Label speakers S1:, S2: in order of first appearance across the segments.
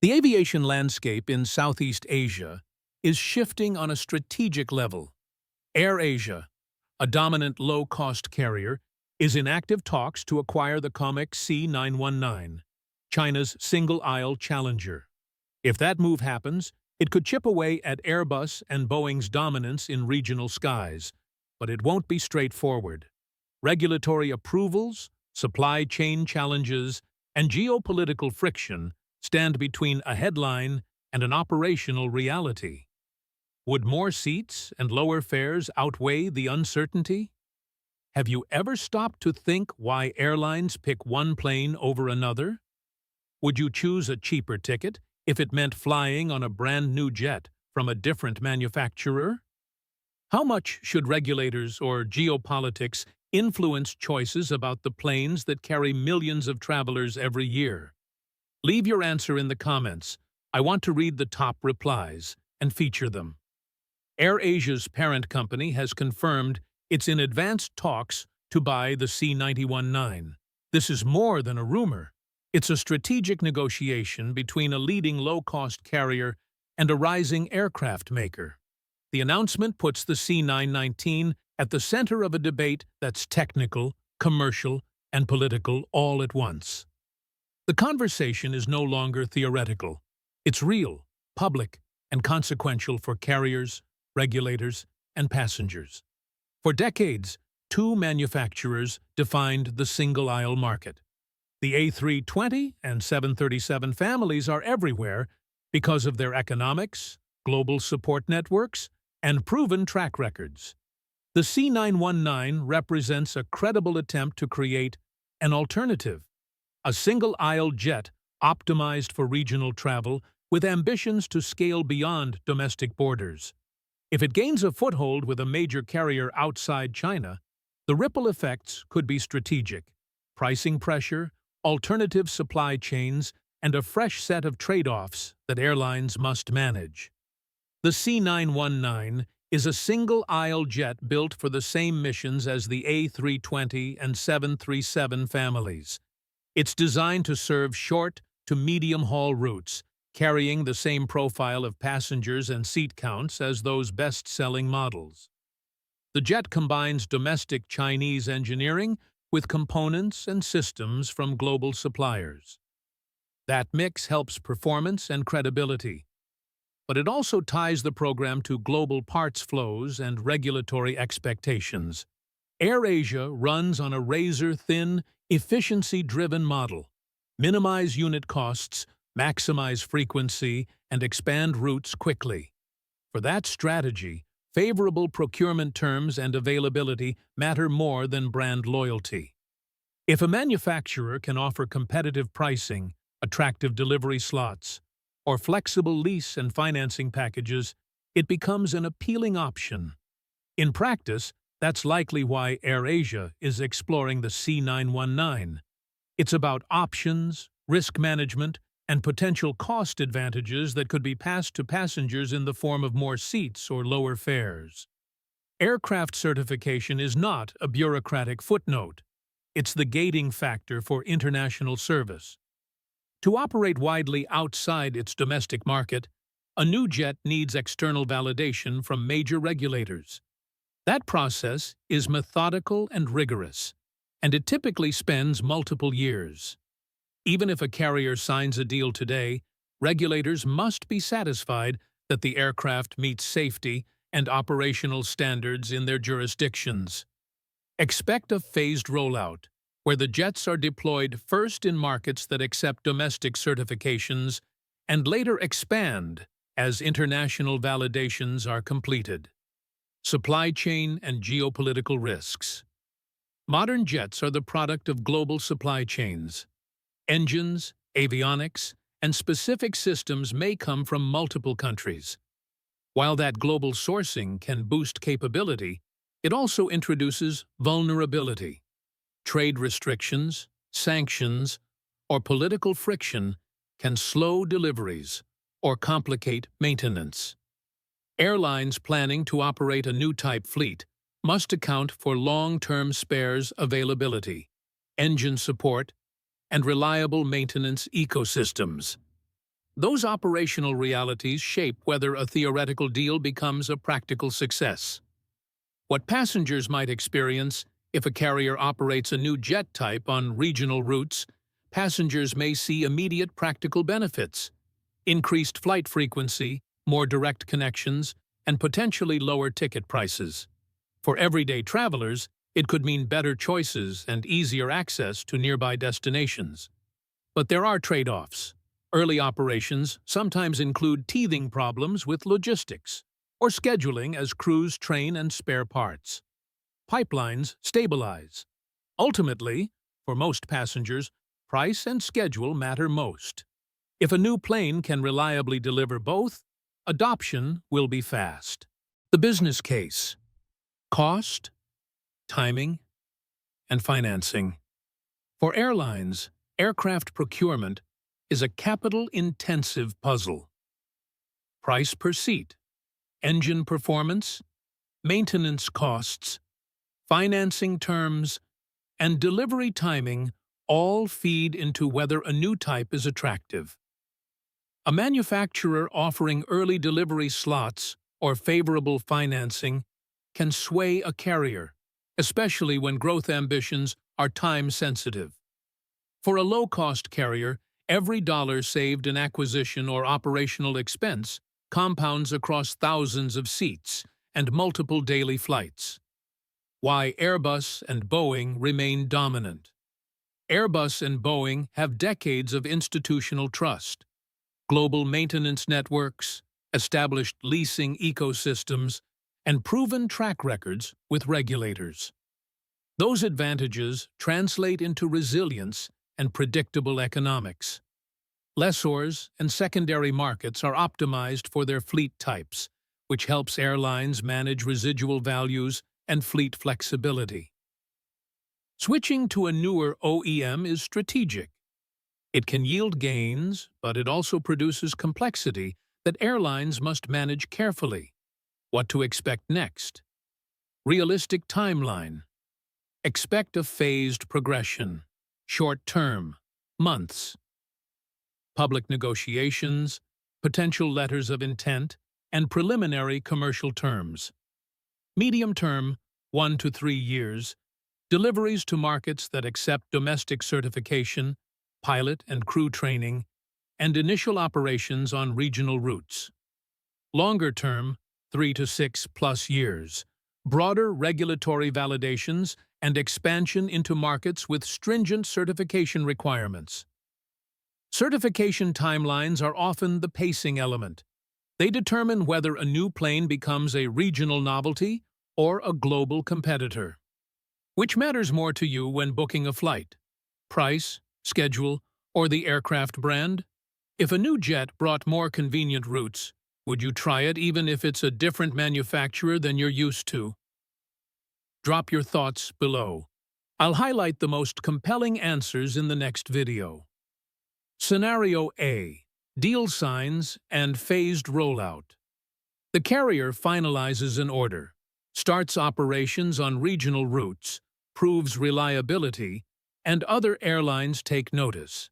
S1: The aviation landscape in Southeast Asia is shifting on a strategic level. AirAsia, a dominant low-cost carrier, is in active talks to acquire the COMAC C919, China's single-aisle challenger. If that move happens, it could chip away at Airbus and Boeing's dominance in regional skies, but it won't be straightforward. Regulatory approvals, supply chain challenges, and geopolitical friction stand between a headline and an operational reality. Would more seats and lower fares outweigh the uncertainty? Have you ever stopped to think why airlines pick one plane over another? Would you choose a cheaper ticket if it meant flying on a brand-new jet from a different manufacturer? How much should regulators or geopolitics influence choices about the planes that carry millions of travelers every year? Leave your answer in the comments. I want to read the top replies and feature them. AirAsia's parent company has confirmed it's in advanced talks to buy the C919. This is more than a rumor. It's a strategic negotiation between a leading low-cost carrier and a rising aircraft maker. The announcement puts the C919 at the center of a debate that's technical, commercial, and political all at once. The conversation is no longer theoretical. It's real, public, and consequential for carriers, regulators, and passengers. For decades, two manufacturers defined the single-aisle market. The A320 and 737 families are everywhere because of their economics, global support networks, and proven track records. The C919 represents a credible attempt to create an alternative, a single-aisle jet optimized for regional travel with ambitions to scale beyond domestic borders. If it gains a foothold with a major carrier outside China, the ripple effects could be strategic: pricing pressure, alternative supply chains, and a fresh set of trade-offs that airlines must manage. The C919 is a single-aisle jet built for the same missions as the A320 and 737 families. It's designed to serve short to medium-haul routes, carrying the same profile of passengers and seat counts as those best-selling models. The jet combines domestic Chinese engineering with components and systems from global suppliers. That mix helps performance and credibility, but it also ties the program to global parts flows and regulatory expectations. AirAsia runs on a razor-thin, efficiency-driven model: minimize unit costs, maximize frequency, and expand routes quickly. For that strategy, favorable procurement terms and availability matter more than brand loyalty. If a manufacturer can offer competitive pricing, attractive delivery slots, or flexible lease and financing packages, it becomes an appealing option. In practice, that's likely why AirAsia is exploring the C919. It's about options, risk management, and potential cost advantages that could be passed to passengers in the form of more seats or lower fares. Aircraft certification is not a bureaucratic footnote. It's the gating factor for international service. To operate widely outside its domestic market, a new jet needs external validation from major regulators. That process is methodical and rigorous, and it typically spends multiple years. Even if a carrier signs a deal today, regulators must be satisfied that the aircraft meets safety and operational standards in their jurisdictions. Expect a phased rollout, where the jets are deployed first in markets that accept domestic certifications and later expand as international validations are completed. Supply chain and geopolitical risks. Modern jets are the product of global supply chains. Engines, avionics, and specific systems may come from multiple countries. While that global sourcing can boost capability, it also introduces vulnerability. Trade restrictions, sanctions, or political friction can slow deliveries or complicate maintenance. Airlines planning to operate a new type fleet must account for long-term spares availability, engine support, and reliable maintenance ecosystems. Those operational realities shape whether a theoretical deal becomes a practical success. What passengers might experience if a carrier operates a new jet type on regional routes, passengers may see immediate practical benefits: increased flight frequency, more direct connections, and potentially lower ticket prices. For everyday travelers, it could mean better choices and easier access to nearby destinations. But there are trade-offs. Early operations sometimes include teething problems with logistics or scheduling as crews train and spare parts. Pipelines stabilize. Ultimately, for most passengers, price and schedule matter most. If a new plane can reliably deliver both, adoption will be fast. The business case: cost, timing, and financing. For airlines, aircraft procurement is a capital-intensive puzzle. Price per seat, engine performance, maintenance costs, financing terms, and delivery timing all feed into whether a new type is attractive. A manufacturer offering early delivery slots or favorable financing can sway a carrier, especially when growth ambitions are time-sensitive. For a low-cost carrier, every dollar saved in acquisition or operational expense compounds across thousands of seats and multiple daily flights. Why Airbus and Boeing remain dominant. Airbus and Boeing have decades of institutional trust, global maintenance networks, established leasing ecosystems, and proven track records with regulators. Those advantages translate into resilience and predictable economics. Lessors and secondary markets are optimized for their fleet types, which helps airlines manage residual values and fleet flexibility. Switching to a newer OEM is strategic. It can yield gains, but it also produces complexity that airlines must manage carefully. What to expect next? Realistic timeline. Expect a phased progression. Short-term, months. Public negotiations, potential letters of intent, and preliminary commercial terms. Medium-term, 1 to 3 years. Deliveries to markets that accept domestic certification, pilot and crew training, and initial operations on regional routes. Longer term, 3 to 6+ years. Broader regulatory validations and expansion into markets with stringent certification requirements. Certification timelines are often the pacing element. They determine whether a new plane becomes a regional novelty or a global competitor. Which matters more to you when booking a flight? Price, schedule, or the aircraft brand? If a new jet brought more convenient routes, would you try it even if it's a different manufacturer than you're used to? Drop your thoughts below. I'll highlight the most compelling answers in the next video. Scenario A: deal signs and phased rollout. The carrier finalizes an order, starts operations on regional routes, proves reliability, and other airlines take notice.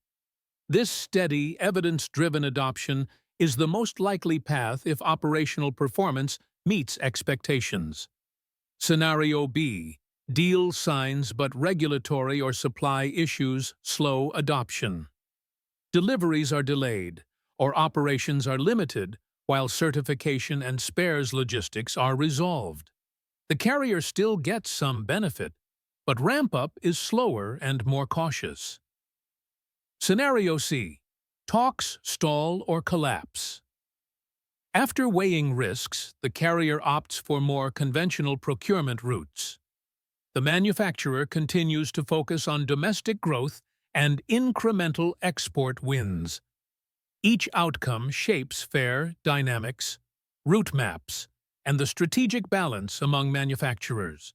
S1: This steady, evidence-driven adoption is the most likely path if operational performance meets expectations. Scenario B: deal signs but regulatory or supply issues slow adoption. Deliveries are delayed, or operations are limited, while certification and spares logistics are resolved. The carrier still gets some benefit, but ramp-up is slower and more cautious. Scenario C: talks stall or collapse. After weighing risks, the carrier opts for more conventional procurement routes. The manufacturer continues to focus on domestic growth and incremental export wins. Each outcome shapes fare dynamics, route maps, and the strategic balance among manufacturers.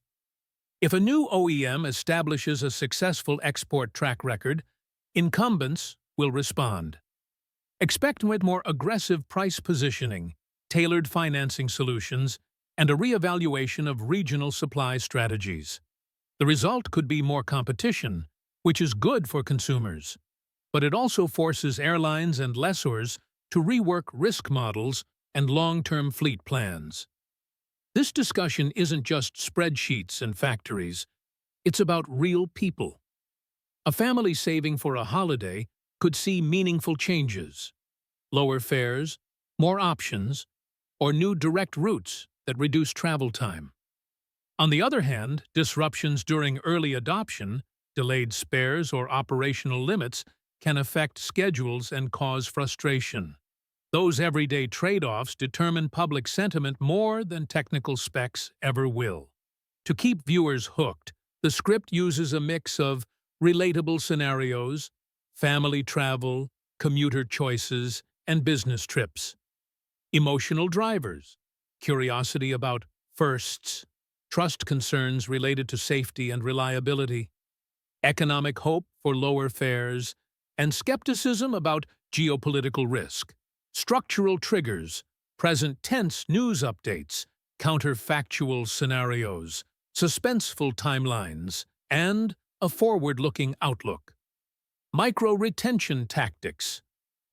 S1: If a new OEM establishes a successful export track record, incumbents will respond. Expect more aggressive price positioning, tailored financing solutions, and a reevaluation of regional supply strategies. The result could be more competition, which is good for consumers, but it also forces airlines and lessors to rework risk models and long-term fleet plans. This discussion isn't just spreadsheets and factories. It's about real people. A family saving for a holiday could see meaningful changes: lower fares, more options, or new direct routes that reduce travel time. On the other hand, disruptions during early adoption, delayed spares, or operational limits can affect schedules and cause frustration. Those everyday trade-offs determine public sentiment more than technical specs ever will. To keep viewers hooked, the script uses a mix of relatable scenarios, family travel, commuter choices, and business trips. Emotional drivers, curiosity about firsts, trust concerns related to safety and reliability, economic hope for lower fares, and skepticism about geopolitical risk. Structural triggers, present tense news updates, counterfactual scenarios, suspenseful timelines, and a forward-looking outlook. Micro-retention tactics,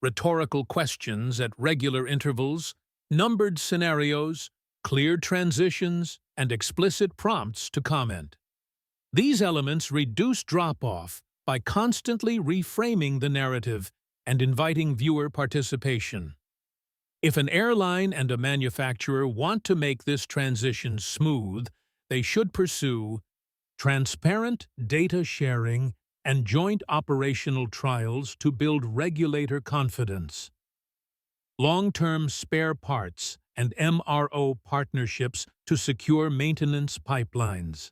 S1: rhetorical questions at regular intervals, numbered scenarios, clear transitions, and explicit prompts to comment. These elements reduce drop-off by constantly reframing the narrative and inviting viewer participation. If an airline and a manufacturer want to make this transition smooth, they should pursue transparent data sharing and joint operational trials to build regulator confidence, long-term spare parts and MRO partnerships to secure maintenance pipelines,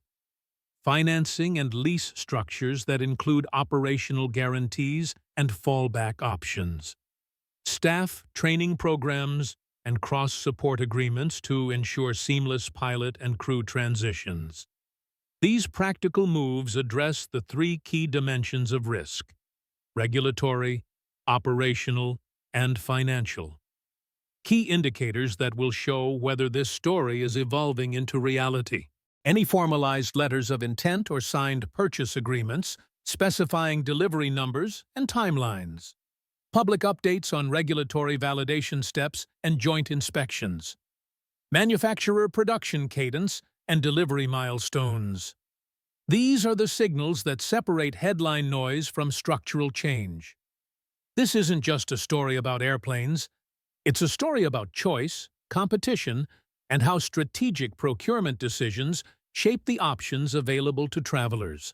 S1: financing and lease structures that include operational guarantees and fallback options, staff training programs, and cross-support agreements to ensure seamless pilot and crew transitions. These practical moves address the three key dimensions of risk: regulatory, operational, and financial. Key indicators that will show whether this story is evolving into reality. Any formalized letters of intent or signed purchase agreements specifying delivery numbers and timelines. Public updates on regulatory validation steps and joint inspections. Manufacturer production cadence and delivery milestones. These are the signals that separate headline noise from structural change. This isn't just a story about airplanes. It's a story about choice, competition, and how strategic procurement decisions shape the options available to travelers.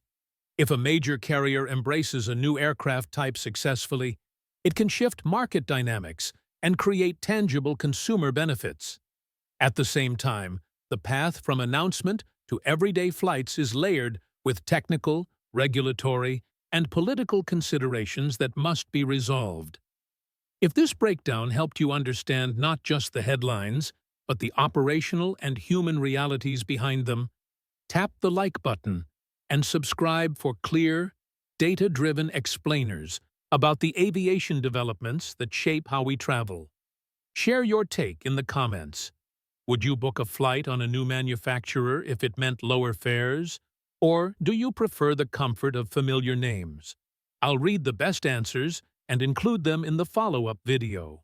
S1: If a major carrier embraces a new aircraft type successfully, it can shift market dynamics and create tangible consumer benefits. At the same time, the path from announcement to everyday flights is layered with technical, regulatory, and political considerations that must be resolved. If this breakdown helped you understand not just the headlines, but the operational and human realities behind them, tap the like button and subscribe for clear, data-driven explainers about the aviation developments that shape how we travel. Share your take in the comments. Would you book a flight on a new manufacturer if it meant lower fares? Or do you prefer the comfort of familiar names? I'll read the best answers and include them in the follow-up video.